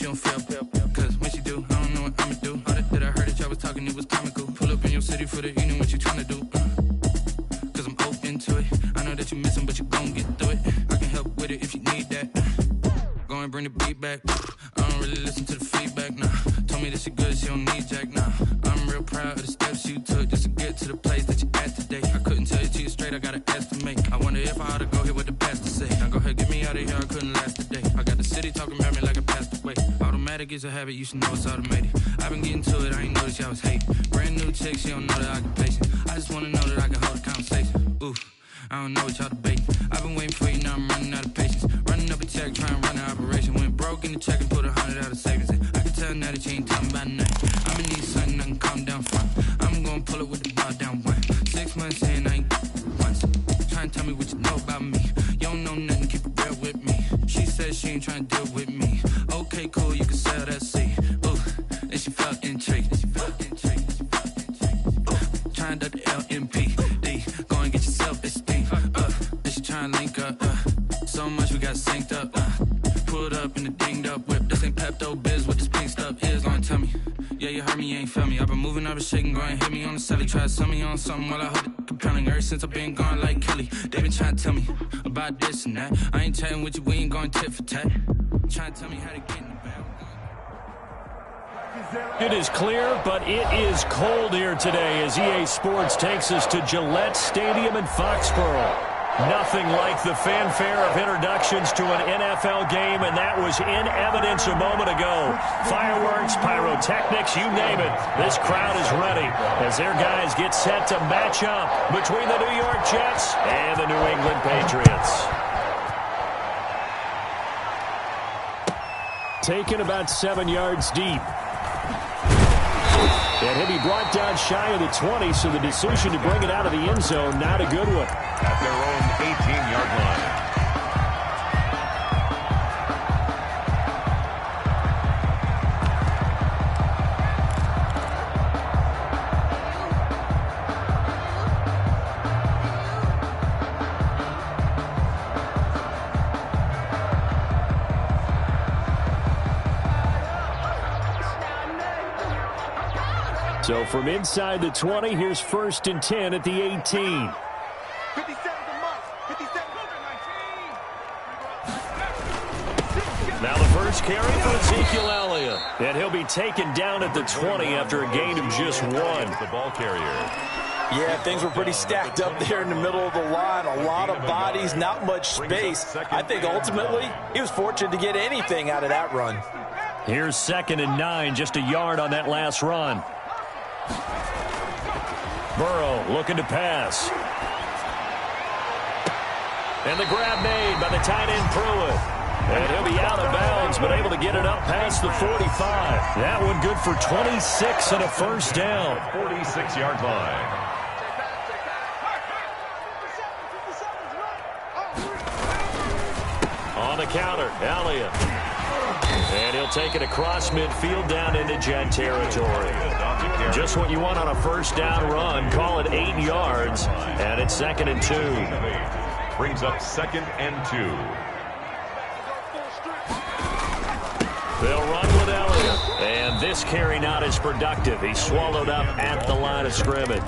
she don't feel. Cause when she do, I don't know what I'ma do. All that I heard that y'all was talking, it was comical. Pull up in your city for the evening, what you tryna do? Cause I'm open to it. I know that you miss him, but you gon' get through it. I can help with it if you need that. Go and bring the beat back. I don't really listen to the feedback, nah. Told me that she good, she don't need jack, nah. I'm real proud of the steps you took just to get to the place that you at today. I couldn't tell it to you straight, I gotta estimate. I wonder if I ought to go here with the pastor say. Now go ahead, get me out of here, I couldn't last a day. I got the city talking about me like I passed away. Automatic is a habit, you should know it's automated. I've been getting to it, I ain't noticed y'all was hating. Brand new chick, she don't know the occupation. I just wanna know that I can hold a conversation. Ooh, I don't know what y'all debating. I've been waiting for you, now I'm running out of patience. Running up a check, trying to run an operation. Went broke in the check and put 100 out of savings in. I can tell now that you ain't talking about nothing. I'ma need something I can calm down from. I'm gonna pull it with the bar down one. 6 months in, I ain't once. Trying to tell me what you know about me. You don't know nothing, keep it real with me. She said she ain't trying to deal with me. Okay, cool, you can sell that seed. Ooh, and she felt intrigued. Trying to the LMPD. Go and get your self-esteem. And she trying to link up. So much we got synced up. Pulled up in the dinged up whip. This ain't Pepto-Biz, what this pink stuff is. Gonna tell me. Yeah, you heard me, you ain't felt me. I've been moving, I've been shaking, go and hit me on the celly. Try to sell me on something while I hold it compelling. Ever since I've been gone like Kelly, they been trying to tell me about this and that. I ain't chatting with you, we ain't going tit for tat. Trying to tell me how to get in the bag. It is clear, but it is cold here today as EA Sports takes us to Gillette Stadium in Foxborough. Nothing like the fanfare of introductions to an NFL game, and that was in evidence a moment ago. Fireworks, pyrotechnics, you name it. This crowd is ready as their guys get set to match up between the New York Jets and the New England Patriots. Taken about 7 yards deep. And he'll be brought down shy of the 20, so the decision to bring it out of the end zone, not a good one. At their own 18-yard line. So from inside the 20, here's 1st and 10 at the 18. Now the first carry for Ezekiel Elliott. And he'll be taken down at the 20 after a gain of just 1. The ball carrier. Yeah, things were pretty stacked up there in the middle of the line. A lot of bodies, not much space. I think ultimately he was fortunate to get anything out of that run. Here's 2nd and 9, just a yard on that last run. Burrow looking to pass. And the grab made by the tight end Pruitt. And he'll be out of bounds, but able to get it up past the 45. That one good for 26 and a first down. 46-yard line. On the counter, Elliott. And he'll take it across midfield down into Jet territory. Just what you want on a first down run. Call it 8 yards. And it's 2nd and 2. Brings up 2nd and 2. They'll run with Elliott. And this carry not as productive. He's swallowed up at the line of scrimmage.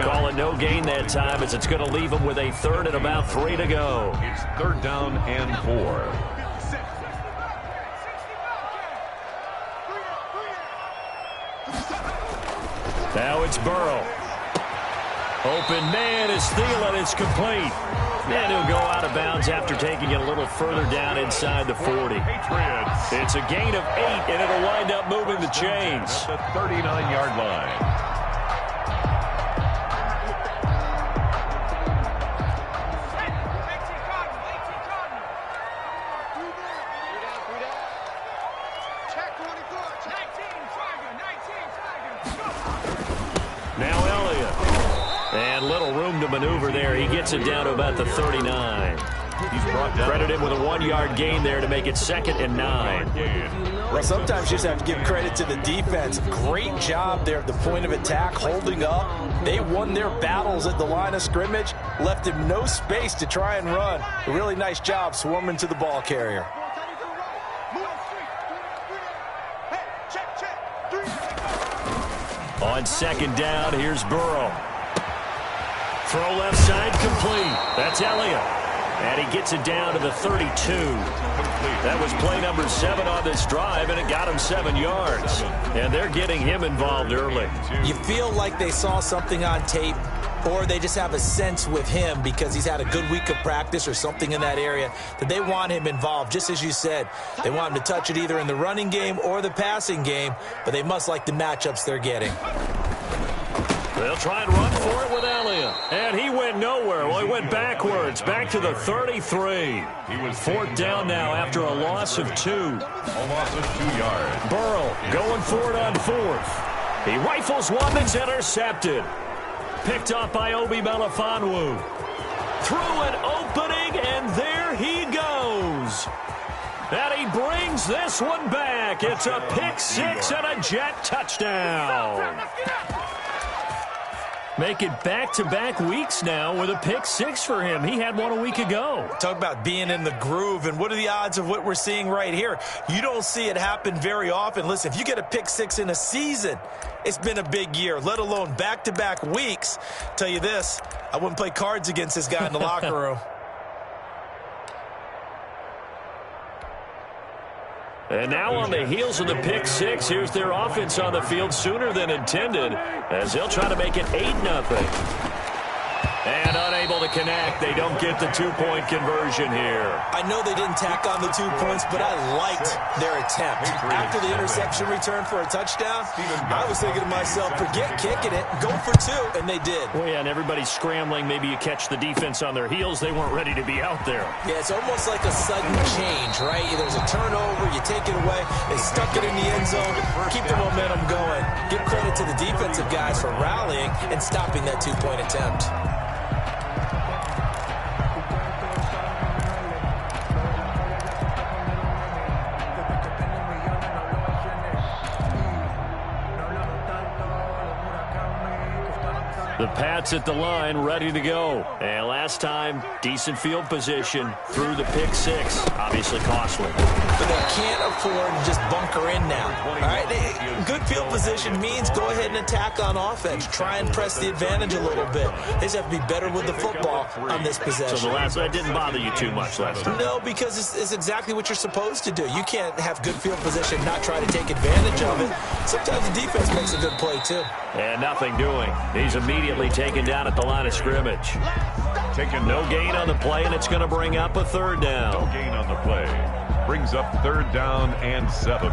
Call it no gain that time as it's going to leave him with a 3rd and about 3 to go. It's 3rd down and 4. Now it's Burrow. Open man is Thielen. It's complete. And he'll go out of bounds after taking it a little further down inside the 40. It's a gain of 8, and it'll wind up moving the chains. At the 39-yard line. Now Elliott. And little room to maneuver there. He gets it down to about the 39. He's credited with a 1-yard gain there to make it 2nd and 9. Well, sometimes you just have to give credit to the defense. Great job there at the point of attack, holding up. They won their battles at the line of scrimmage, left him no space to try and run. A really nice job swarming to the ball carrier. On second down, here's Burrow. Throw left side complete. That's Elliott. And he gets it down to the 32. That was play number 7 on this drive, and it got him 7 yards. And they're getting him involved early. You feel like they saw something on tape, or they just have a sense with him because he's had a good week of practice or something in that area that they want him involved. Just as you said, they want him to touch it either in the running game or the passing game, but they must like the matchups they're getting. They'll try and run for it with Elliott. And he went nowhere. Well, he went backwards, back to the 33. He was 4th down now after a loss of 2. A loss of 2 yards. Burrow going for it on 4th. He rifles one that's intercepted. Picked off by Obi Melifonwu. Through an opening, and there he goes. And he brings this one back. It's a pick 6 and a Jet touchdown. Make it back-to-back weeks now with a pick 6 for him. He had one a week ago. Talk about being in the groove, and what are the odds of what we're seeing right here? You don't see it happen very often. Listen, if you get a pick 6 in a season, it's been a big year, let alone back-to-back weeks. Tell you this, I wouldn't play cards against this guy in the locker room. And now on the heels of the pick 6, here's their offense on the field sooner than intended as they'll try to make it 8-0. And unable to connect. They don't get the 2-point conversion here. I know they didn't tack on the 2 points, but I liked their attempt. After the interception return for a touchdown, I was thinking to myself, forget kicking it, go for 2, and they did. Well, yeah, and everybody's scrambling. Maybe you catch the defense on their heels. They weren't ready to be out there. Yeah, it's almost like a sudden change, right? There's a turnover, you take it away, they stuck it in the end zone, keep the momentum going. Give credit to the defensive guys for rallying and stopping that 2-point attempt. The Pats at the line, ready to go. And last time, decent field position through the pick 6. Obviously costly. But they can't afford to just bunker in now. All right, good field position means go ahead and attack on offense. Try and press the advantage a little bit. They just have to be better with the football on this possession. So that didn't bother you too much last time? No, because it's exactly what you're supposed to do. You can't have good field position, not try to take advantage of it. Sometimes the defense makes a good play, too. And nothing doing. He's immediately taken down at the line of scrimmage. No gain on the play, and it's going to bring up a 3rd down. No gain on the play. Brings up 3rd down and 7.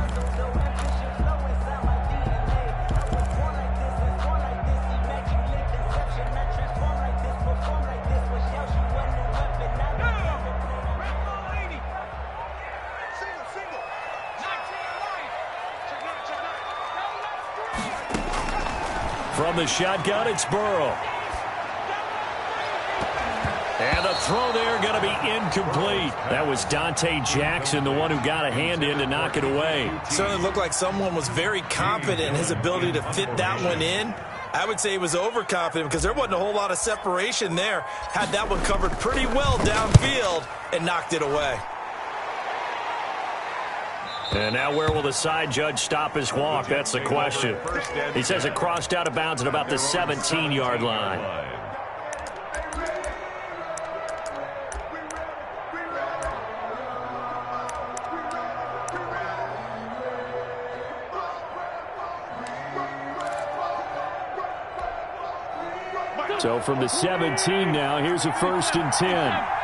From the shotgun, it's Burrow. And the throw there going to be incomplete. That was Dante Jackson, the one who got a hand in to knock it away. Certainly looked like someone was very confident in his ability to fit that one in. I would say he was overconfident because there wasn't a whole lot of separation there. Had that one covered pretty well downfield and knocked it away. And now where will the side judge stop his walk? That's the question. He says it crossed out of bounds at about the 17-yard line. So from the 17 now, here's a 1st and 10.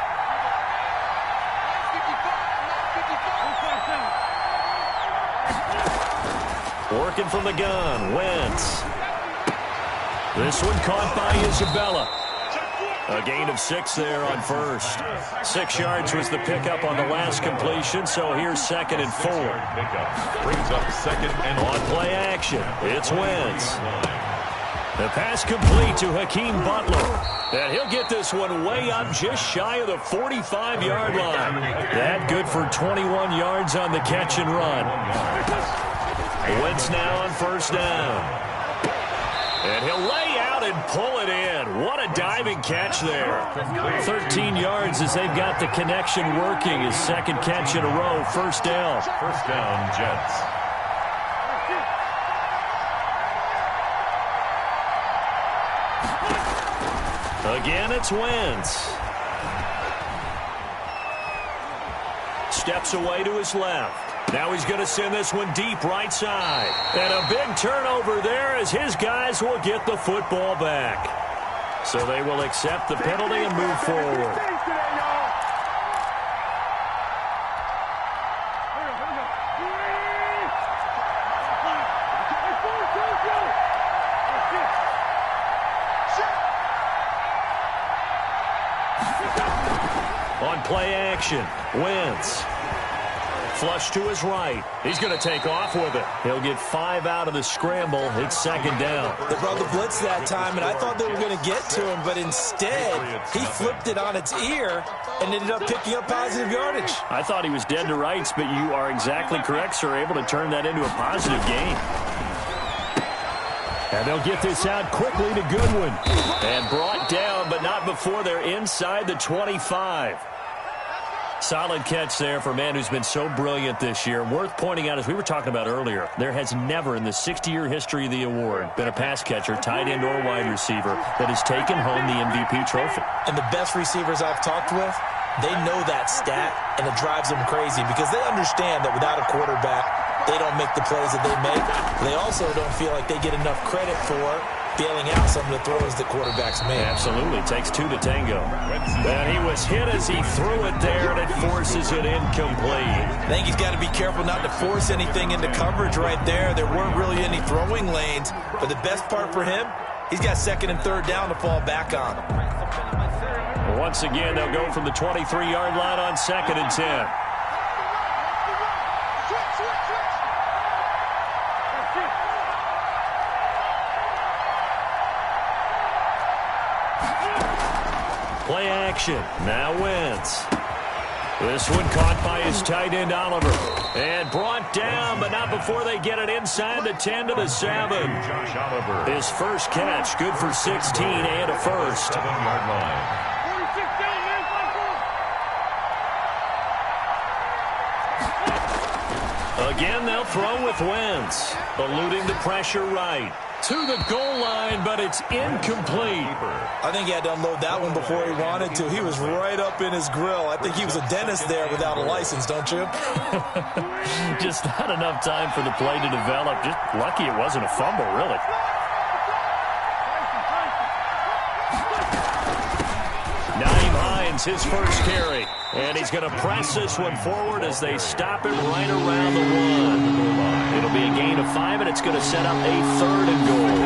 Working from the gun, Wentz. This one caught by Isabella. A gain of 6 there on 1st. 6 yards was the pickup on the last completion, so here's 2nd and 4. Brings up 2nd and on play action, it's Wentz. The pass complete to Hakeem Butler. And he'll get this one way up just shy of the 45-yard line. That good for 21 yards on the catch and run. Wentz now on 1st down. And he'll lay out and pull it in. What a diving catch there. 13 yards as they've got the connection working. His 2nd catch in a row, 1st down. 1st down, Jets. Again, it's Wentz. Steps away to his left. Now he's going to send this one deep right side. And a big turnover there as his guys will get the football back. So they will accept the penalty and move forward. On play action, Wentz. Flush to his right. He's going to take off with it. He'll get 5 out of the scramble. It's second down. They brought the blitz that time, and I thought they were going to get to him, but instead, he flipped it on its ear and ended up picking up positive yardage. I thought he was dead to rights, but you are exactly correct, sir. Able to turn that into a positive gain. And they'll get this out quickly to Goodwin. And brought down, but not before they're inside the 25. Solid catch there for a man who's been so brilliant this year. Worth pointing out, as we were talking about earlier, there has never in the 60-year history of the award been a pass catcher, tight end, or wide receiver that has taken home the MVP trophy. And the best receivers I've talked with, they know that stat, and it drives them crazy because they understand that without a quarterback, they don't make the plays that they make. They also don't feel like they get enough credit for bailing out some of the throws that quarterbacks make. Absolutely. Takes 2 to tango. And he was hit as he threw it there, and it forces it incomplete. I think he's got to be careful not to force anything into coverage right there. There weren't really any throwing lanes, but the best part for him, he's got second and third down to fall back on. Once again, they'll go from the 23-yard line on second and 10. Play action. Now Wentz. This one caught by his tight end, Oliver. And brought down, but not before they get it inside the 10 to the 7. Josh Oliver. His first catch, good for 16 and a first. 7-yard line. Again, they'll throw with Wentz. Eluding the pressure right. To the goal line, but it's incomplete. I think he had to unload that one before he wanted to. He was right up in his grill. I think he was a dentist there without a license, don't you? Just not enough time for the play to develop. Just lucky it wasn't a fumble, really. Naeem Hines, his first carry. And he's going to press this one forward as they stop him right around the 1. It'll be a gain of 5, and it's going to set up a 3rd and goal.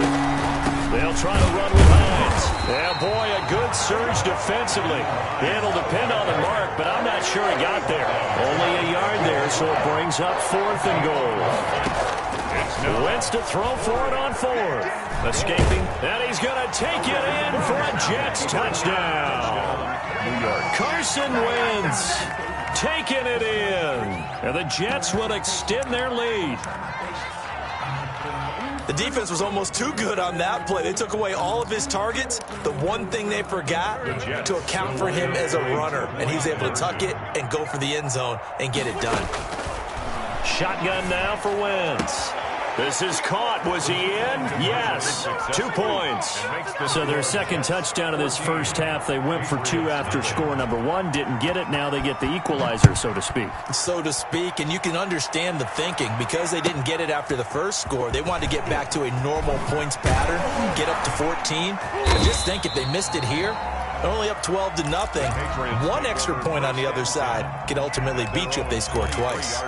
They'll try to run with Hines. Yeah, boy, a good surge defensively. It'll depend on the mark, but I'm not sure he got there. Only a yard there, so it brings up 4th and goal. Wentz to throw for it on 4th. Escaping, and he's going to take it in for a Jets touchdown. Carson Wentz taking it in. And the Jets will extend their lead. The defense was almost too good on that play. They took away all of his targets. The one thing they forgot, to account for him as a runner. And he's able to tuck it and go for the end zone and get it done. Shotgun now for Wentz. This is caught. Was he in? Yes. 2 points. So their second touchdown of this first half. They went for 2 after score number 1. Didn't get it. Now they get the equalizer, so to speak. So to speak, and you can understand the thinking. Because they didn't get it after the first score, they wanted to get back to a normal points pattern, get up to 14. But just think if they missed it here, only up 12-0. 1 extra point on the other side can ultimately beat you if they score twice.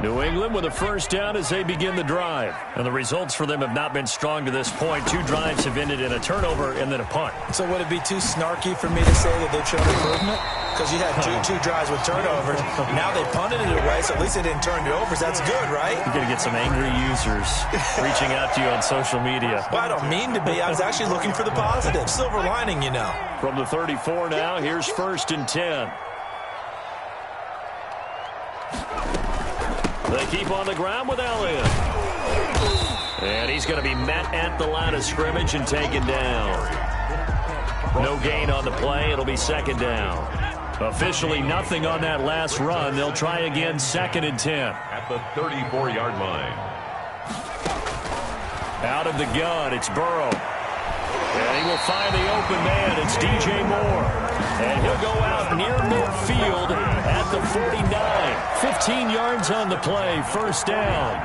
New England with a first down as they begin the drive. And the results for them have not been strong to this point. 2 drives have ended in a turnover and then a punt. So would it be too snarky for me to say that they've shown improvement? Because you had two drives with turnovers. Now they punted it away, so at least they didn't turn it over. So that's good, right? You're going to get some angry users reaching out to you on social media. Well, I don't mean to be. I was actually looking for the positive. Silver lining, you know. From the 34 now, here's 1st and 10. They keep on the ground with Elliott. And he's going to be met at the line of scrimmage and taken down. No gain on the play. It'll be second down. Officially nothing on that last run. They'll try again 2nd and 10. At the 34-yard line. Out of the gun, it's Burrow. And he will find the open man. It's DJ Moore. And he'll go out near midfield at the 49. 15 yards on the play. First down.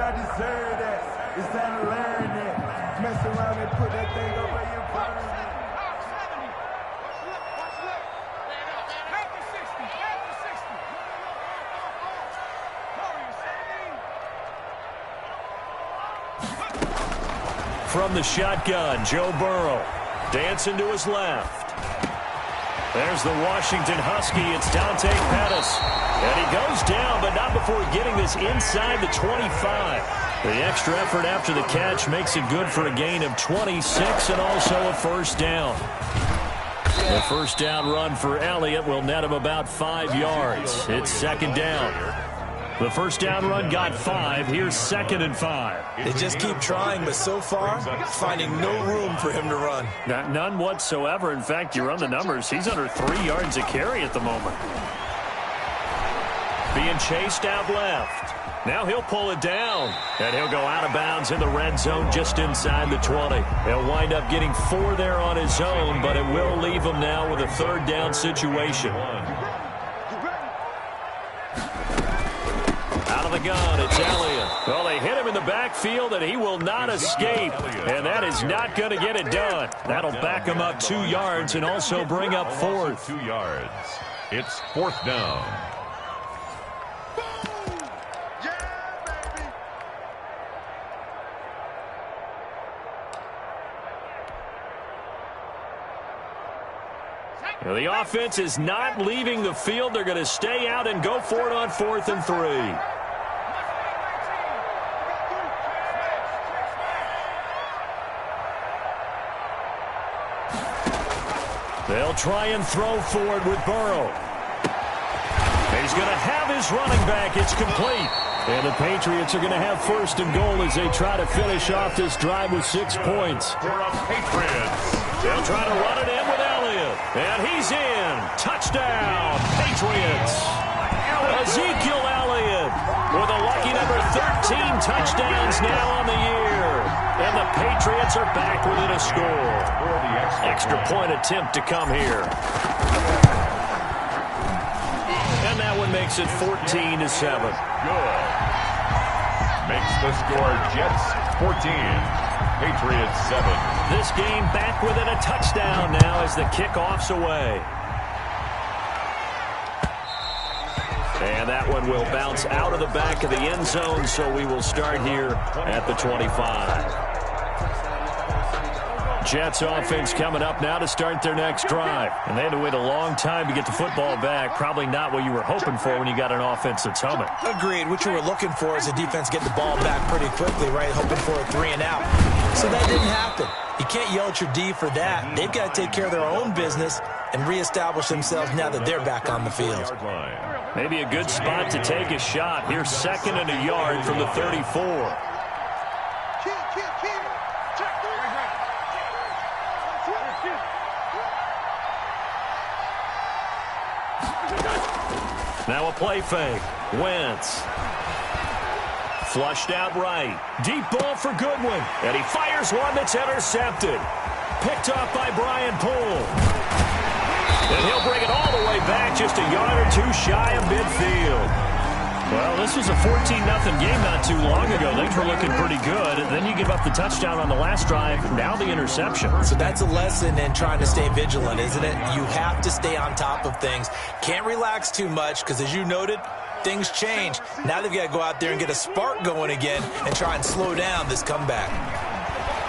I deserve that. It's time to learn that. Mess around and put that thing over your body. From the shotgun, Joe Burrow dancing to his left. There's the Washington Husky. It's Dante Pettis. And he goes down, but not before getting this inside the 25. The extra effort after the catch makes it good for a gain of 26 and also a first down. The first down run for Elliott will net him about 5 yards. It's second down. The first down run got 5. Here's 2nd and 5. They just keep trying, but so far, finding no room for him to run. None whatsoever. In fact, you run the numbers. He's under 3 yards a carry at the moment. Being chased out left. Now he'll pull it down, and he'll go out of bounds in the red zone just inside the 20. He'll wind up getting 4 there on his own, but it will leave him now with a 3rd down situation. Out of the gun, it's Elliott. Well, they hit him in the backfield, and he will not escape, and that is not going to get it done. That'll back him up 2 yards and also bring up 4th. 2 yards. It's 4th down. Now, the offense is not leaving the field. They're going to stay out and go for it on 4th and 3. They'll try and throw forward with Burrow. He's going to have his running back. It's complete. And the Patriots are going to have 1st and goal as they try to finish off this drive with 6 points. For the Patriots. They'll try to run it in with Elliott. And he's in. Touchdown, Patriots. Ezekiel Elliott with a lucky number 13 touchdowns now on the year. And the Patriots are back within a score. Extra point attempt to come here. And that one makes it 14-7. Good. Makes the score Jets 14. Patriots 7. This game back within a touchdown now as the kickoff's away. And that one will bounce out of the back of the end zone, so we will start here at the 25. Jets offense coming up now to start their next drive. And they had to wait a long time to get the football back. Probably not what you were hoping for when you got an offense that's humming. Agreed. What you were looking for is a defense getting the ball back pretty quickly, right? Hoping for a 3 and out. So that didn't happen. You can't yell at your D for that. They've got to take care of their own business and reestablish themselves now that they're back on the field. Maybe a good spot to take a shot. Here's 2nd and a yard from the 34. Now a play fake. Wentz. Flushed out right. Deep ball for Goodwin. And he fires one that's intercepted. Picked off by Brian Poole. And he'll bring it all the way back just a yard or 2 shy of midfield. Well, this was a 14-0 game not too long ago. Things were looking pretty good. And then you give up the touchdown on the last drive. Now the interception. So that's a lesson in trying to stay vigilant, isn't it? You have to stay on top of things. Can't relax too much because, as you noted, things change. Now they've got to go out there and get a spark going again and try and slow down this comeback.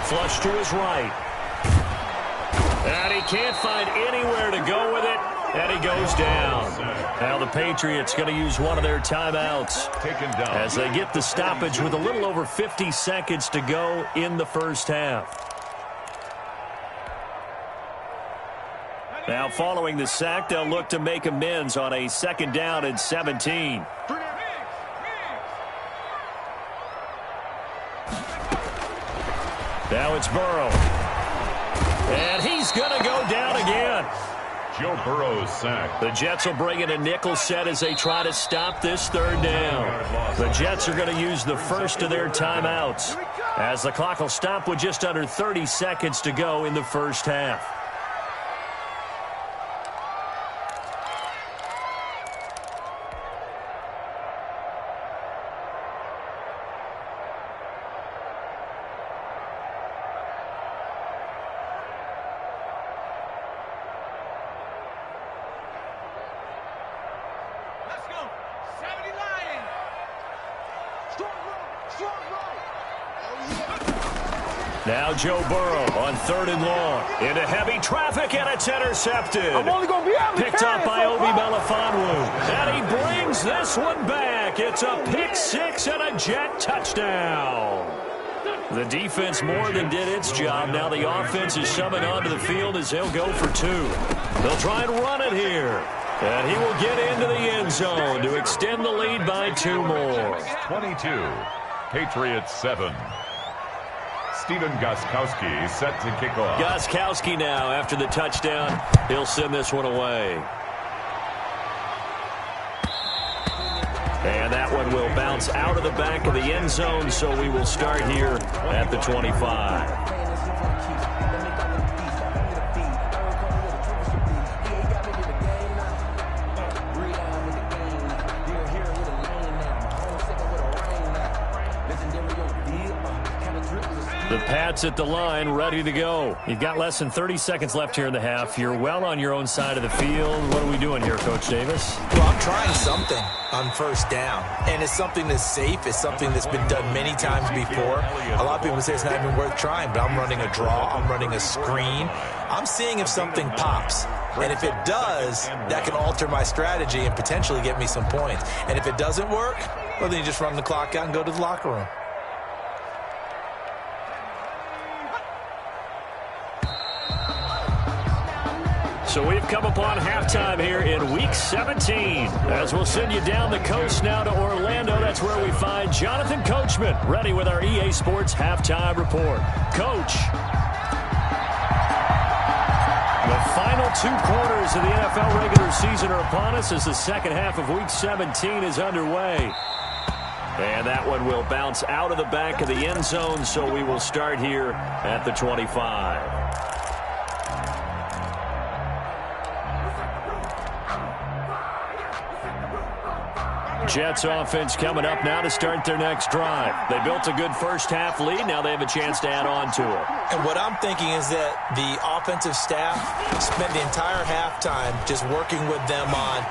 Flush to his right. And he can't find anywhere to go with it. And he goes down. Now the Patriots going to use one of their timeouts Taken down. as they get the stoppage with a little over 50 seconds to go in the first half. Now following the sack, they'll look to make amends on a 2nd down and 17. Now it's Burrow. And he's going to go down again. Joe Burrow's sack. The Jets will bring in a nickel set as they try to stop this 3rd down. The Jets are going to use the first of their timeouts as the clock will stop with just under 30 seconds to go in the first half. Now Joe Burrow on 3rd and long. Into heavy traffic, and it's intercepted. I'm only going to be able to Picked up by Obi Melifonwu. And he brings this one back. It's a pick 6 and a Jet touchdown. The defense more than did its job. Now the offense is summoned onto the field as they'll go for 2. They'll try and run it here. And he will get into the end zone to extend the lead by 2 more. 22. Patriots 7. Steven Gostkowski set to kick off. Gostkowski now after the touchdown. He'll send this one away. And that one will bounce out of the back of the end zone, so we will start here at the 25. The Pats at the line, ready to go. You've got less than 30 seconds left here in the half. You're well on your own side of the field. What are we doing here, Coach Davis? Well, I'm trying something on 1st down, and it's something that's safe. It's something that's been done many times before. A lot of people say it's not even worth trying, but I'm running a draw. I'm running a screen. I'm seeing if something pops. And if it does, that can alter my strategy and potentially get me some points. And if it doesn't work, well, then you just run the clock out and go to the locker room. So we've come upon halftime here in Week 17. As we'll send you down the coast now to Orlando. That's where we find Jonathan Coachman, ready with our EA Sports Halftime Report. Coach. The final 2 quarters of the NFL regular season are upon us as the 2nd half of Week 17 is underway. And that one will bounce out of the back of the end zone, so we will start here at the 25. Jets offense coming up now to start their next drive. They built a good first half lead. Now they have a chance to add on to it. And what I'm thinking is that the offensive staff spent the entire halftime just working with them on,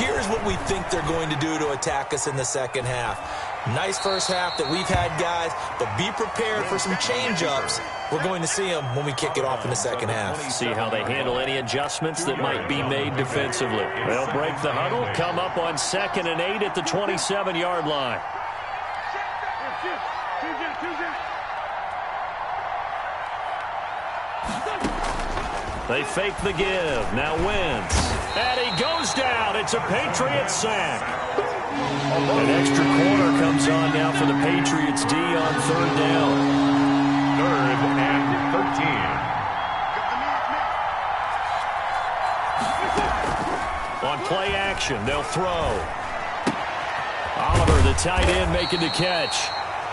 here's what we think they're going to do to attack us in the 2nd half. Nice first half that we've had, guys, but be prepared for some change-ups. We're going to see them when we kick it off in the 2nd half. See how they handle any adjustments that might be made defensively. They'll break the huddle, come up on 2nd and 8 at the 27-yard line. They fake the give. Now Wentz. And he goes down. It's a Patriots sack. An extra corner comes on now for the Patriots D on 3rd down. 3rd and 13. On play action, they'll throw. Oliver, the tight end, making the catch.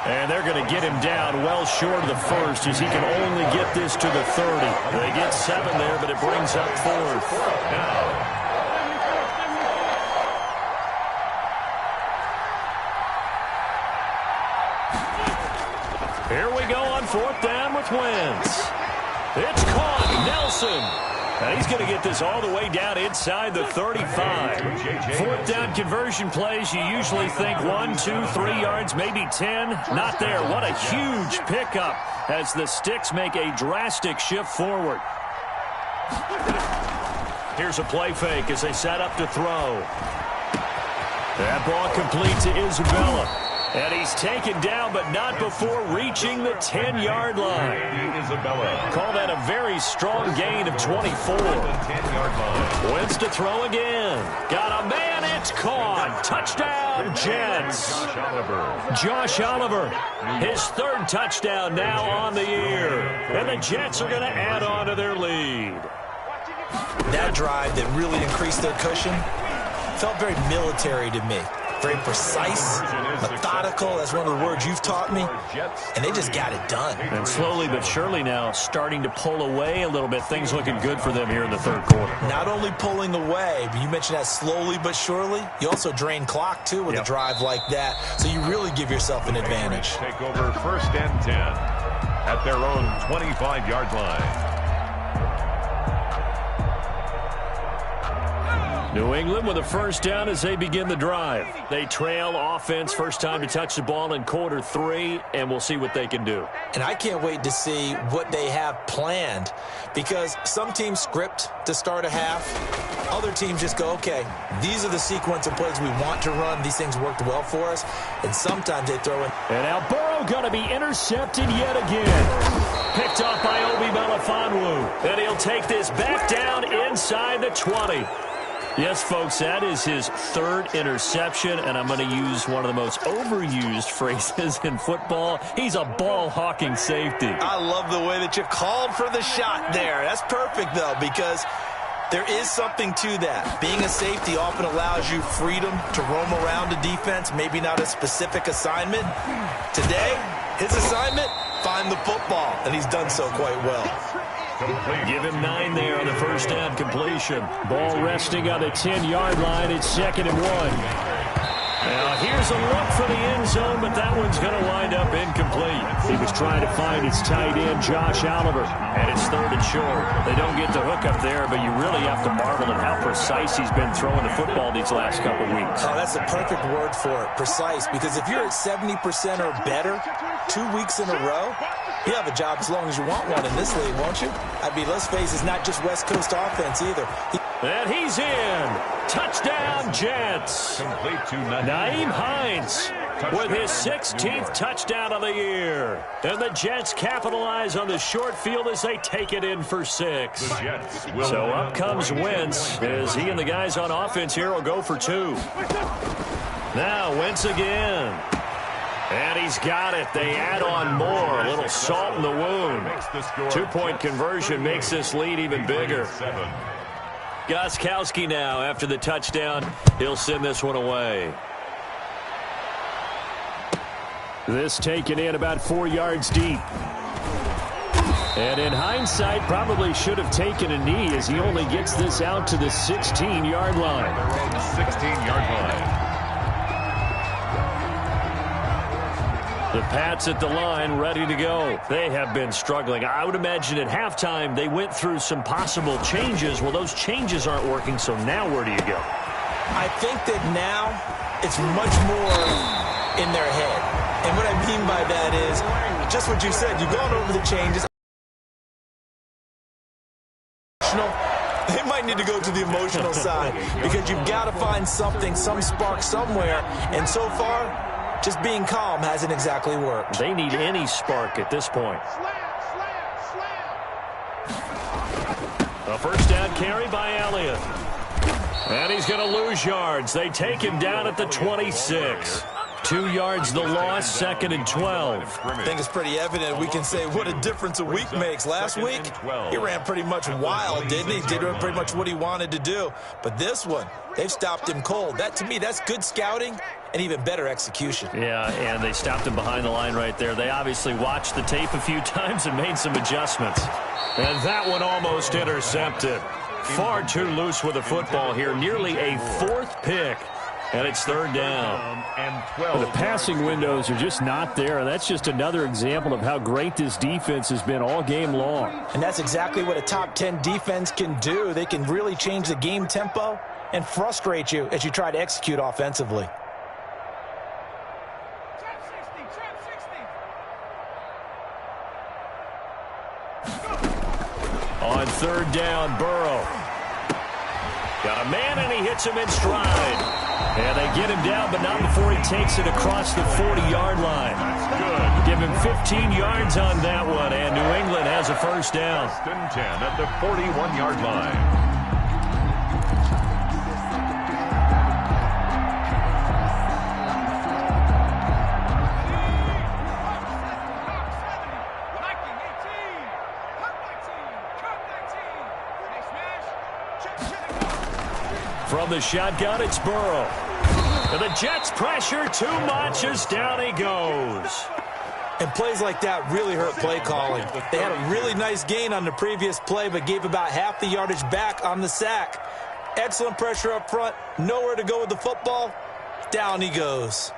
And they're going to get him down well short of the 1st as he can only get this to the 30. They get 7 there, but it brings up 4th. Now. Here we go on 4th down with Wentz. It's caught. Nelson. And he's going to get this all the way down inside the 35. 4th down conversion plays, you usually think 1, 2, 3 yards, maybe 10. Not there. What a huge pickup as the Sticks make a drastic shift forward. Here's a play fake as they set up to throw. That ball complete to Isabella. And he's taken down, but not before reaching the 10-yard line. Isabella. Call that a very strong gain of 24. 10-yard line. Wins to throw again. Got a man, it's caught. Touchdown, Jets. Josh Oliver, his third touchdown now on the year. And the Jets are going to add on to their lead. That drive that really increased their cushion felt very military to me. Very precise, methodical. That's one of the words you've taught me. And they just got it done. And slowly but surely now starting to pull away a little bit. Things looking good for them here in the third quarter. Not only pulling away, but you mentioned that slowly but surely. You also drain clock, too, with a drive like that. So you really give yourself an advantage. Take over 1st and 10 at their own 25-yard line. New England with a first down as they begin the drive. They trail offense, first time to touch the ball in quarter 3, and we'll see what they can do. And I can't wait to see what they have planned, because some teams script to start a half. Other teams just go, okay, these are the sequence of plays we want to run. These things worked well for us. And sometimes they throw in. And now Burrow going to be intercepted yet again. Picked off by Obi Melifonwu. And he'll take this back down inside the 20. Yes, folks, that is his third interception, and I'm going to use one of the most overused phrases in football. He's a ball-hawking safety. I love the way that you called for the shot there. That's perfect, though, because there is something to that. Being a safety often allows you freedom to roam around a defense, maybe not a specific assignment. Today, his assignment, find the football, and he's done so quite well. Give him 9 there on the first down completion. Ball resting on the 10-yard line. It's 2nd and 1. Now here's a look for the end zone, but that one's going to wind up incomplete. He was trying to find his tight end, Josh Oliver, and it's 3rd and short. They don't get the hook up there, but you really have to marvel at how precise he's been throwing the football these last couple weeks. Oh, that's the perfect word for it, precise, because if you're at 70% or better 2 weeks in a row, you have a job as long as you want one in this league, won't you? I mean, let's face it, it's not just West Coast offense either. And he's in. Touchdown, Jets. Complete to Nyheim Hines with his 16th touchdown of the year. And the Jets capitalize on the short field as they take it in for 6. So up comes Wentz as he and the guys on offense here will go for 2. Now Wentz again. And he's got it. They add on more. A little salt in the wound. 2-point conversion makes this lead even bigger. Gostkowski now, after the touchdown, he'll send this one away. This taken in about 4 yards deep. And in hindsight, probably should have taken a knee as he only gets this out to the 16-yard line. 16-yard line. The Pats at the line, ready to go. They have been struggling. I would imagine at halftime they went through some possible changes. Well, those changes aren't working, so now where do you go? I think that now it's much more in their head. And what I mean by that is just what you said. You've gone over the changes. They might need to go to the emotional side because you've got to find something, some spark somewhere. And so far, just being calm hasn't exactly worked. They need any spark at this point. A first down carry by Elliott. And he's going to lose yards. They take him down at the 26. 2 yards the loss, 2nd and 12. I think it's pretty evident. We can say what a difference a week makes. Last week, he ran pretty much wild, didn't he? Did pretty much what he wanted to do. But this one, they've stopped him cold. That, to me, that's good scouting and even better execution. Yeah, and they stopped him behind the line right there. They obviously watched the tape a few times and made some adjustments. And that one almost intercepted. Far too loose with the football here. Nearly a 4th pick. And it's 3rd down. The passing windows are just not there. That's just another example of how great this defense has been all game long. And that's exactly what a top 10 defense can do. They can really change the game tempo and frustrate you as you try to execute offensively. On 3rd down, Burrow. Got a man, and he hits him in stride. And they get him down, but not before he takes it across the 40-yard line. That's good. Give him 15 yards on that one, and New England has a first down. First and 10 at the 41-yard line. From the shotgun, it's Burrow. And the Jets pressure too much as down he goes. And plays like that really hurt play calling. They had a really nice gain on the previous play, but gave about half the yardage back on the sack. Excellent pressure up front. Nowhere to go with the football. Down he goes.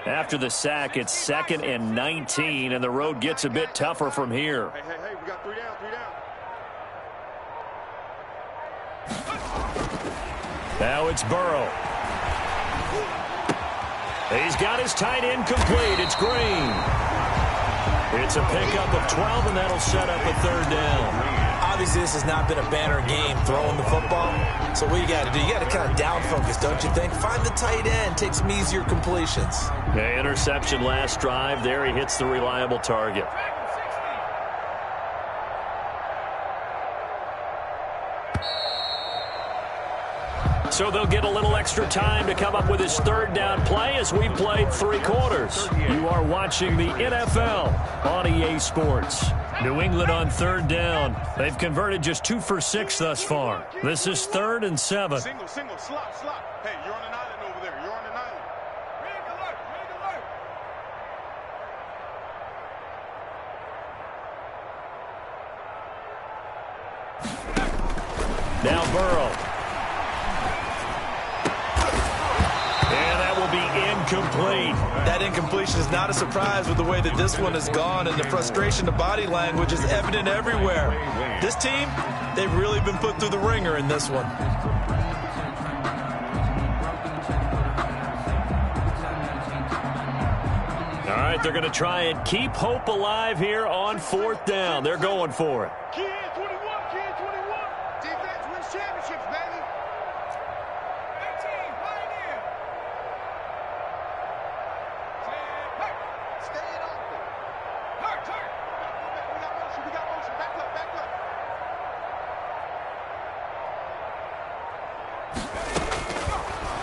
After the sack, it's 2nd and 19, and the road gets a bit tougher from here. Hey, we got 3 down, 3 down. Now it's Burrow. He's got his tight end complete. It's Green. It's a pickup of 12, and that'll set up a 3rd down. Obviously, this has not been a banner game throwing the football. So what you got to do, you got to kind of down focus, don't you think? Find the tight end, take some easier completions. Okay, interception last drive. There he hits the reliable target. So they'll get a little extra time to come up with his 3rd down play as we played 3 quarters. You are watching the NFL on EA Sports. New England on 3rd down. They've converted just 2 for 6 thus far. This is 3rd and 7. Single, slot. Hey, you're on an island over there. You're on an island. Rig alert. Now Burrow. And that will be incomplete. That incompletion is not a surprise with the way that this one has gone, and the frustration, the body language is evident everywhere. This team, they've really been put through the ringer in this one. All right, they're going to try and keep hope alive here on 4th down. They're going for it. Kid 21. Defense wins championships, baby. 18, pioneer. Stay open. Hurt. We got motion. Back up.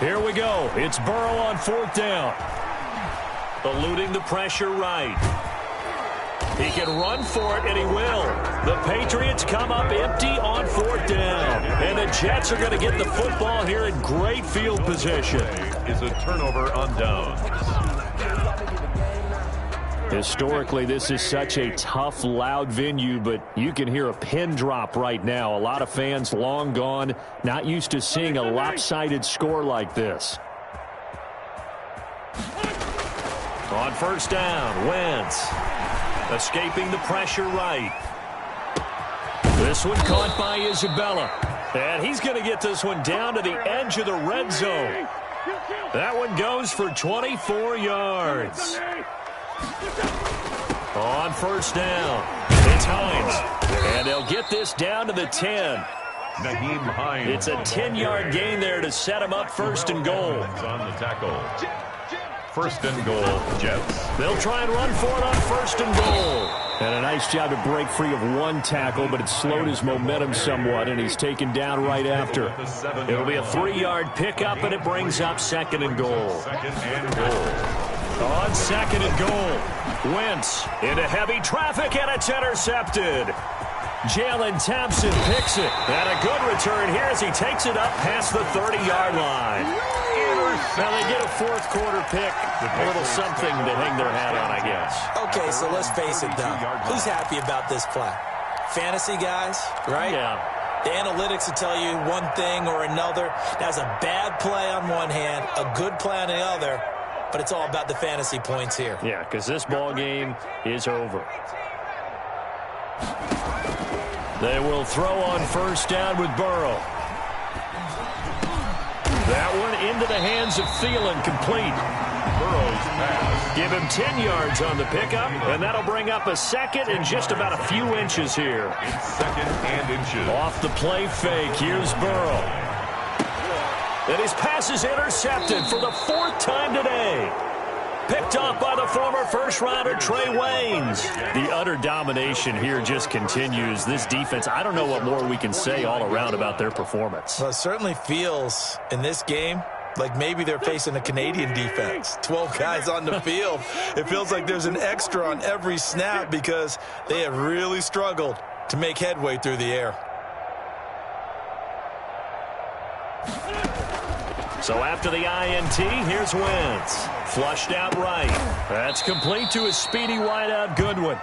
Here we go. It's Burrow on 4th down. Eluding the pressure right. He can run for it, and he will. The Patriots come up empty on 4th down. And the Jets are going to get the football here in great field position. Is a turnover on downs. Historically, this is such a tough, loud venue, but you can hear a pin drop right now. A lot of fans long gone, not used to seeing a lopsided score like this. On 1st down, Wentz. Escaping the pressure right. This one caught by Isabella. And he's going to get this one down to the edge of the red zone. That one goes for 24 yards. On 1st down, it's Hines. And they'll get this down to the 10. Naheem Hines. It's a 10-yard gain there to set him up 1st and goal. On the tackle. 1st and goal, Jets. They'll try and run for it on 1st and goal. And a nice job to break free of 1 tackle, but it slowed his momentum somewhat, and he's taken down right after. It'll be a 3-yard pickup, and it brings up 2nd and goal. 2nd and goal. On 2nd and goal, Wentz into heavy traffic, and it's intercepted. Jalen Thompson picks it. And a good return here as he takes it up past the 30-yard line. Now they get a 4th quarter pick. A little something to hang their hat on, I guess. Okay, so let's face it, though. Who's happy about this play? Fantasy guys, right? Yeah. The analytics will tell you one thing or another. That's a bad play on one hand, a good play on the other, but it's all about the fantasy points here. Yeah, because this ball game is over. They will throw on 1st down with Burrow. That one into the hands of Thielen, complete. Burrow's pass. Give him 10 yards on the pickup, and that'll bring up a second and just about a few inches here. Second and inches. Off the play fake, here's Burrow. And his pass is intercepted for the 4th time today. Picked off by the former first-rounder Trey Waynes. The utter domination here just continues. This defense, I don't know what more we can say all around about their performance. Well, it certainly feels in this game like maybe they're facing a Canadian defense. 12 guys on the field. It feels like there's an extra on every snap because they have really struggled to make headway through the air. So after the INT, here's Wentz. Flushed out right. That's complete to a speedy wideout Goodwin.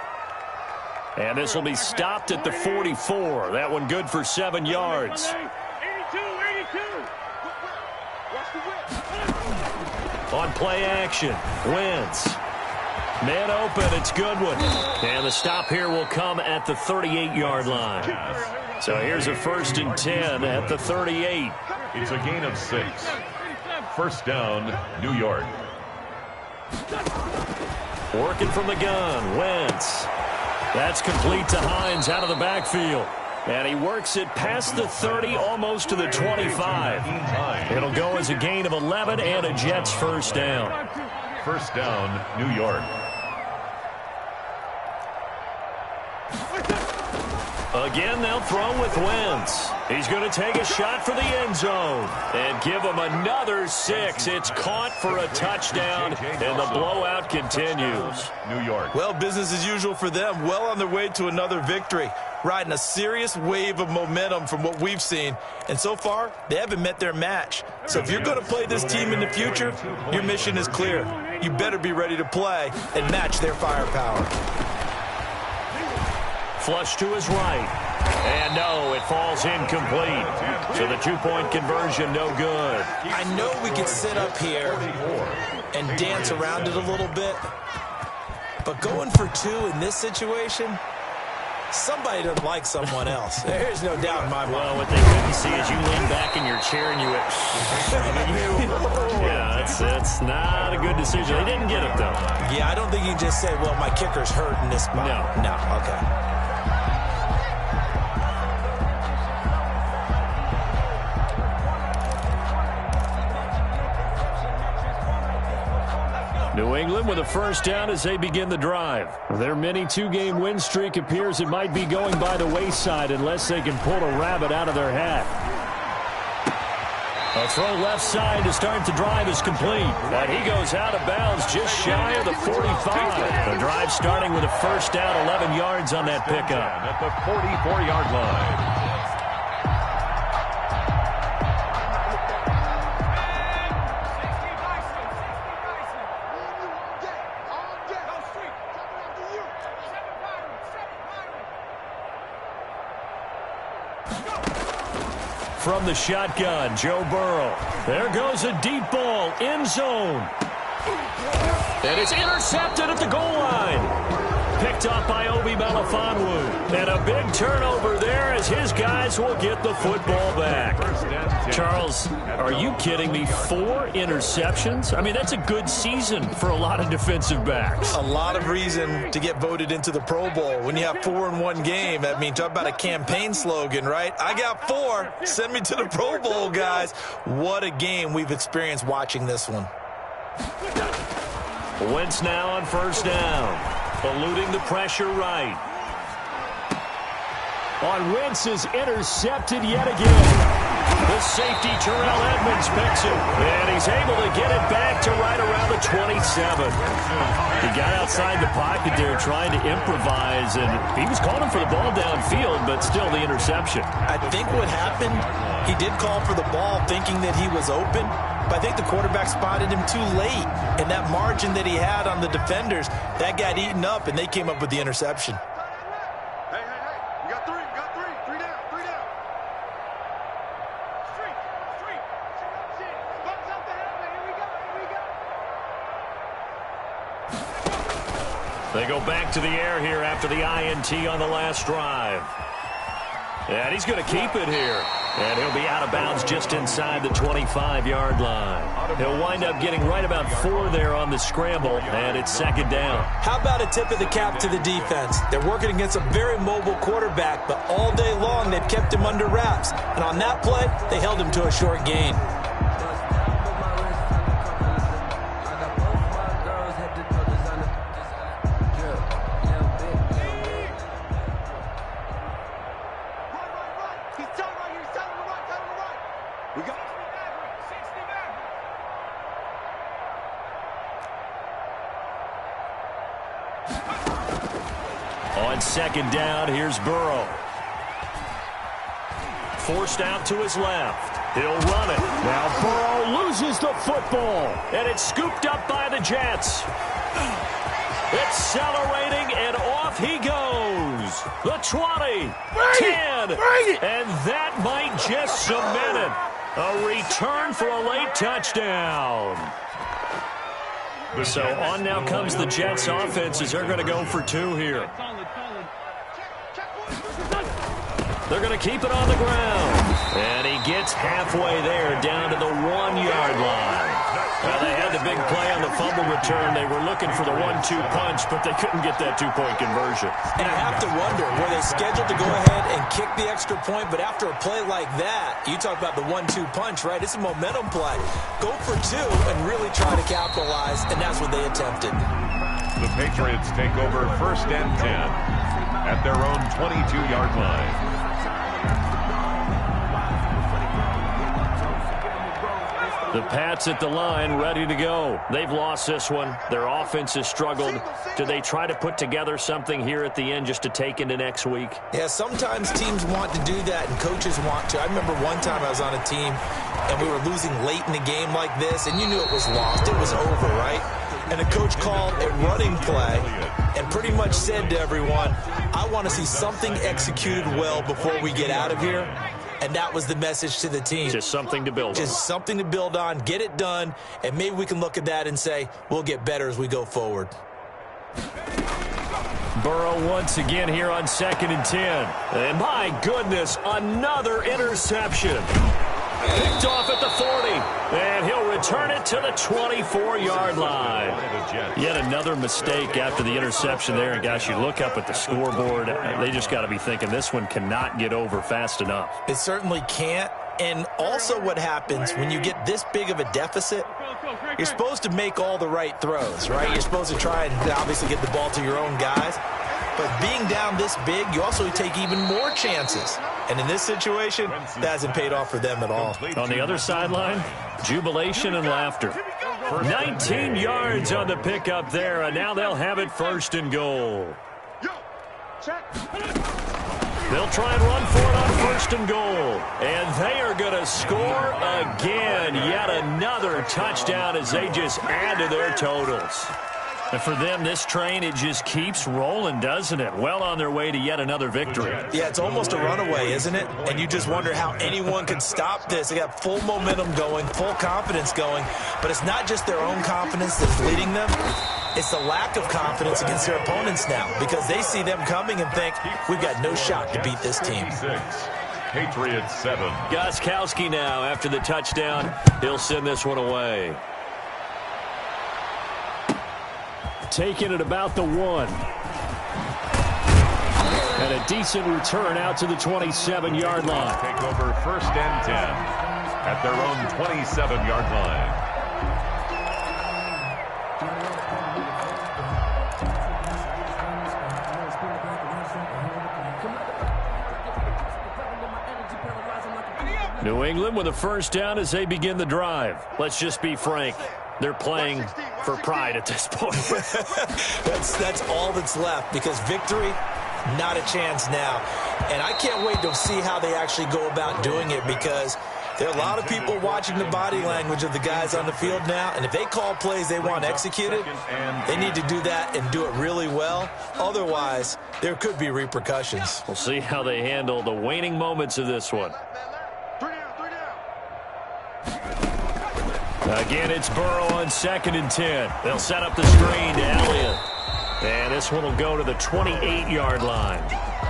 And this will be stopped at the 44. That one good for 7 yards. 82. On play action, Wentz. Man open, it's Goodwin. And the stop here will come at the 38-yard line. So here's a 1st and 10 at the 38. It's a gain of 6. First down, New York. Working from the gun, Wentz. That's complete to Hines out of the backfield. And he works it past the 30, almost to the 25. It'll go as a gain of 11 and a Jets first down. First down, New York. Again, they'll throw with Wentz. He's going to take a shot for the end zone and give him another 6. It's caught for a touchdown, and the blowout continues. New York. Well, business as usual for them. Well on their way to another victory. Riding a serious wave of momentum from what we've seen. And so far, they haven't met their match. So if you're going to play this team in the future, your mission is clear. You better be ready to play and match their firepower. Flush to his right. And no, it falls incomplete. So the 2-point conversion, no good. I know we could sit up here and dance around it a little bit. But going for 2 in this situation, somebody doesn't like someone else. There's no doubt in my mind. Well, what they couldn't see is you lean back in your chair and you went, yeah, that's not a good decision. They didn't get it, though. Yeah, I don't think you can just say, well, my kicker's hurt in this spot. No, okay. New England with a first down as they begin the drive. Their mini 2-game win streak appears it might be going by the wayside unless they can pull a rabbit out of their hat. A throw left side to start the drive is complete. And he goes out of bounds just shy of the 45. The drive starting with a first down, 11 yards on that pickup. At the 44-yard line. From the shotgun, Joe Burrow. There goes a deep ball, end zone. And it's intercepted at the goal line. Picked off by Obi Melifonwu. And a big turnover there as his guys will get the football back. Charles, are you kidding me? 4 interceptions? I mean, that's a good season for a lot of defensive backs. A lot of reason to get voted into the Pro Bowl. When you have 4 in one game, I mean, talk about a campaign slogan, right? I got 4. Send me to the Pro Bowl, guys. What a game we've experienced watching this one. Wentz now on first down. Eluding the pressure right. On Wentz is intercepted yet again. The safety, Terrell Edmonds, picks him. And he's able to get it back to right around the 27. He got outside the pocket there trying to improvise, and he was calling for the ball downfield, but still the interception. I think what happened, he did call for the ball thinking that he was open, but I think the quarterback spotted him too late. And that margin that he had on the defenders, that got eaten up, and they came up with the interception. Hey, we got 3, three down. Street. Bumps up the helmet, here we go. They go back to the air here after the INT on the last drive. And he's going to keep it here. And he'll be out of bounds just inside the 25-yard line. He'll wind up getting right about 4 there on the scramble, and it's second down. How about a tip of the cap to the defense? They're working against a very mobile quarterback, but all day long they've kept him under wraps. And on that play, they held him to a short gain. On second down, here's Burrow. Forced out to his left. He'll run it. Now Burrow loses the football. And it's scooped up by the Jets. Accelerating, and off he goes. The 20, 10, and that might just cement it. A return for a late touchdown. So on now comes the Jets offense as they're going to go for 2 here. They're going to keep it on the ground. And he gets halfway there down to the 1-yard line. Well, they had the big play on the fumble return. They were looking for the 1-2 punch, but they couldn't get that 2-point conversion. And I have to wonder, were they scheduled to go ahead and kick the extra point? But after a play like that, you talk about the 1-2 punch, right? It's a momentum play. Go for 2 and really try to capitalize, and that's what they attempted. The Patriots take over 1st and 10 at their own 22-yard line. The Pats at the line, ready to go. They've lost this one. Their offense has struggled. Do they try to put together something here at the end just to take into next week? Yeah, sometimes teams want to do that and coaches want to. I remember one time I was on a team and we were losing late in the game like this, and you knew it was lost. It was over, right? And the coach called a running play and pretty much said to everyone, I want to see something executed well before we get out of here. And that was the message to the team. Just something to build on. Just something to build on, get it done, and maybe we can look at that and say, we'll get better as we go forward. Burrow once again here on 2nd and 10. And my goodness, another interception. Picked off at the 40, and he'll return it to the 24-yard line. Yet another mistake after the interception there. And, gosh, you look up at the scoreboard, they just got to be thinking this one cannot get over fast enough. It certainly can't. And also what happens when you get this big of a deficit, you're supposed to make all the right throws, right? You're supposed to try and obviously get the ball to your own guys. But being down this big, you also take even more chances. And in this situation, that hasn't paid off for them at all. On the other sideline, jubilation and laughter. 19 yards on the pickup there, and now they'll have it 1st and goal. They'll try and run for it on 1st and goal. And they are going to score again. Yet another touchdown as they just add to their totals. And for them, this train, it just keeps rolling, doesn't it? Well on their way to yet another victory. Yeah, it's almost a runaway, isn't it? And you just wonder how anyone could stop this. They got full momentum going, full confidence going. But it's not just their own confidence that's leading them. It's the lack of confidence against their opponents now because they see them coming and think, we've got no shot to beat this team. Patriots 7. Gostkowski now after the touchdown. He'll send this one away. Taking it about the 1. And a decent return out to the 27-yard line. Take over 1st and 10 at their own 27-yard line. New England with a 1st down as they begin the drive. Let's just be frank. They're playing for pride at this point. That's all that's left because victory, not a chance now. And I can't wait to see how they actually go about doing it because there are a lot of people watching the body language of the guys on the field now. And if they call plays they want executed, they need to do that and do it really well. Otherwise, there could be repercussions. We'll see how they handle the waning moments of this one. Again, it's Burrow on 2nd and 10. They'll set up the screen to Elliott. And this one will go to the 28-yard line.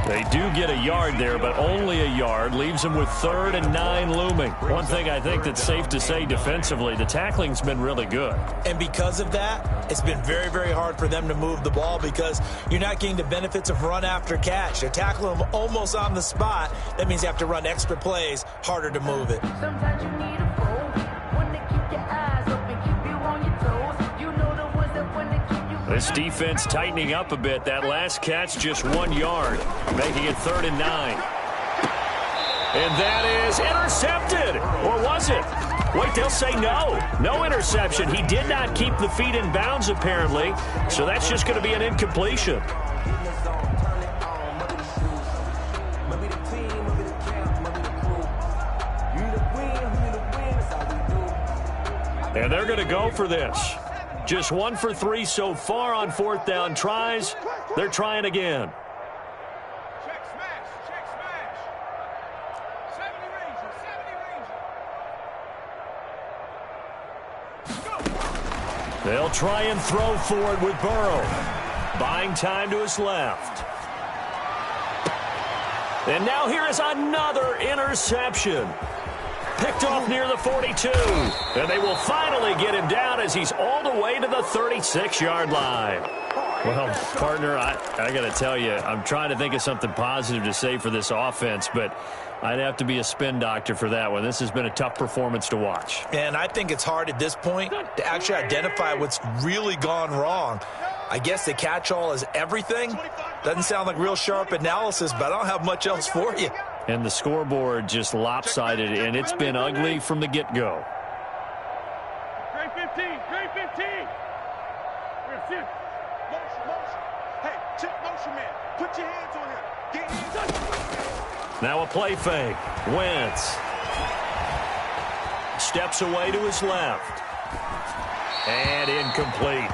They do get a yard there, but only a yard. Leaves them with 3rd and 9 looming. One thing I think that's safe to say defensively, the tackling's been really good. And because of that, it's been very, very hard for them to move the ball because you're not getting the benefits of run after catch. They're tackling them almost on the spot. That means you have to run extra plays, harder to move it. Sometimes you need a foe, one to keep your eyes open, keep you on your toes. You know the ones that want to keep you. This defense tightening up a bit. That last catch just 1 yard, making it 3rd and 9. And that is intercepted. Or was it? Wait, they'll say no. No interception. He did not keep the feet in bounds, apparently. So that's just going to be an incompletion. And they're going to go for this. Just 1 for 3 so far on 4th down tries. They're trying again. Check smash. Check smash. 70 Ranger. 70 Ranger. Go. They'll try and throw forward with Burrow. Buying time to his left. And now here is another interception. Picked off near the 42. And they will finally get him down as he's all the way to the 36-yard line. Well, partner, I got to tell you, I'm trying to think of something positive to say for this offense, but I'd have to be a spin doctor for that one. This has been a tough performance to watch. And I think it's hard at this point to actually identify what's really gone wrong. I guess the catch-all is everything. Doesn't sound like real sharp analysis, but I don't have much else for you. And the scoreboard just lopsided, and it's been ugly from the get-go. Grade 15. Grade 15. Motion, motion. Hey, check motion, man. Put your hands on him. Get hands. Now a play fake. Wentz steps away to his left. And incomplete.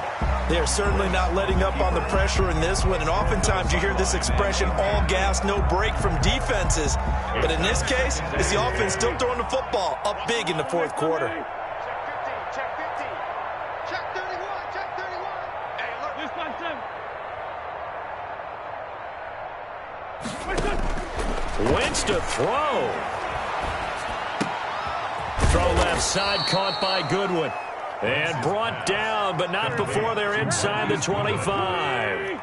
They're certainly not letting up on the pressure in this one, and oftentimes you hear this expression, all gas, no break from defenses. But in this case, it's the offense still throwing the football up big in the 4th quarter. Check 15. Check 31. Check 31. Hey, look, this one, Tim. Wentz to throw. Throw left side, caught by Goodwin. And brought down, but not before they're inside the 25.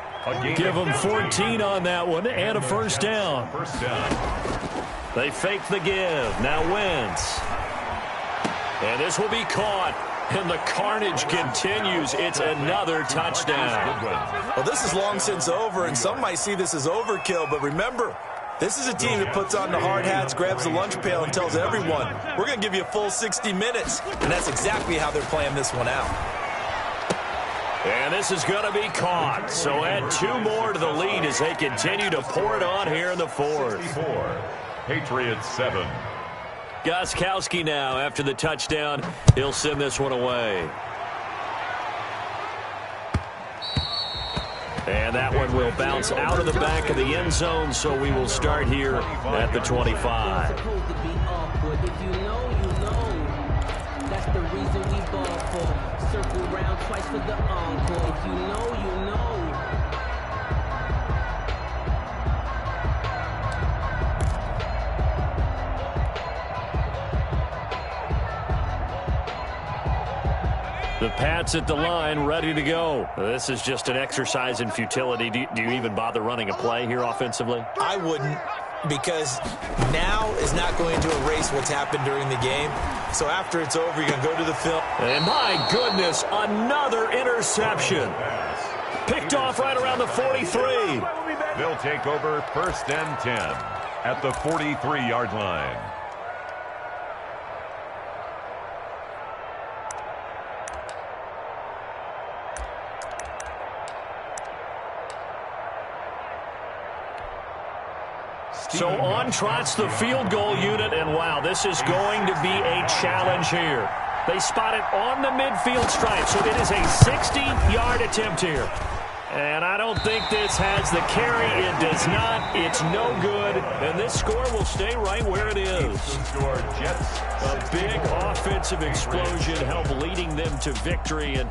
Give them 14 on that one and a first down. They fake the give. Now Wentz. And this will be caught. And the carnage continues. It's another touchdown. Well, this is long since over, and some might see this as overkill, but remember, this is a team that puts on the hard hats, grabs the lunch pail, and tells everyone, we're going to give you a full 60 minutes. And that's exactly how they're playing this one out. And this is going to be caught. So add 2 more to the lead as they continue to pour it on here in the 4th. Patriots 7. Gostkowski now after the touchdown. He'll send this one away. And that one will bounce out of the back of the end zone, so we will start here at the 25. If you know, you know. That's the reason we ball for. Circle round twice for the encore. If you know, you know. The Pats at the line, ready to go. This is just an exercise in futility. Do you even bother running a play here offensively? I wouldn't, because now is not going to erase what's happened during the game. So after it's over, you're going to go to the film. And my goodness, another interception. Picked off right around the 43. They'll take over 1st and 10 at the 43-yard line. So on trots the field goal unit, and wow, this is going to be a challenge here. They spot it on the midfield stripe, so it is a 60-yard attempt here. And I don't think this has the carry. It does not. It's no good. And this score will stay right where it is. A big offensive explosion helped leading them to victory. And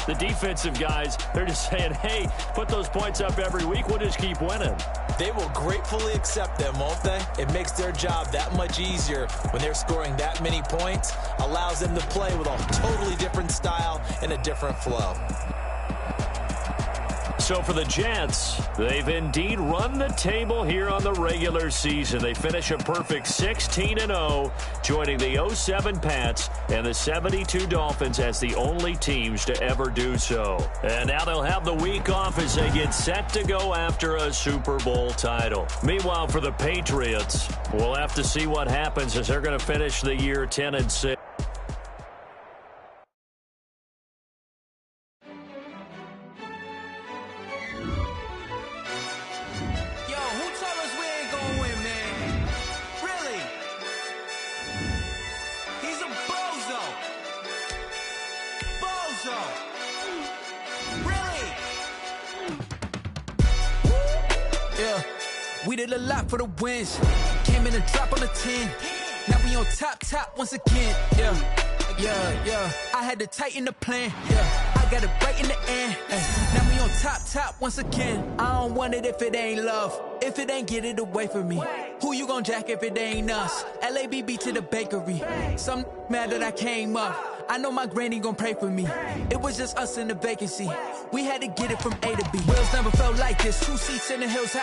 the defensive guys, they're just saying, hey, put those points up every week. We'll just keep winning. They will gratefully accept them, won't they? It makes their job that much easier when they're scoring that many points. Allows them to play with a totally different style and a different flow. So for the Jets, they've indeed run the table here on the regular season. They finish a perfect 16-0, joining the 07 Pats and the 72 Dolphins as the only teams to ever do so. And now they'll have the week off as they get set to go after a Super Bowl title. Meanwhile, for the Patriots, we'll have to see what happens as they're going to finish the year 10-6. We did a lot for the wins. Came in and dropped on the 10. Now we on top once again. Yeah. I had to tighten the plan. Yeah, I got it right in the end. Now we on top once again. I don't want it if it ain't love. If it ain't, get it away from me. Who you gon' jack if it ain't us? LABB to the bakery. Some mad that I came up. I know my granny gon' pray for me. It was just us in the vacancy. We had to get it from A to B. Wheels never felt like this. 2 seats in the hills.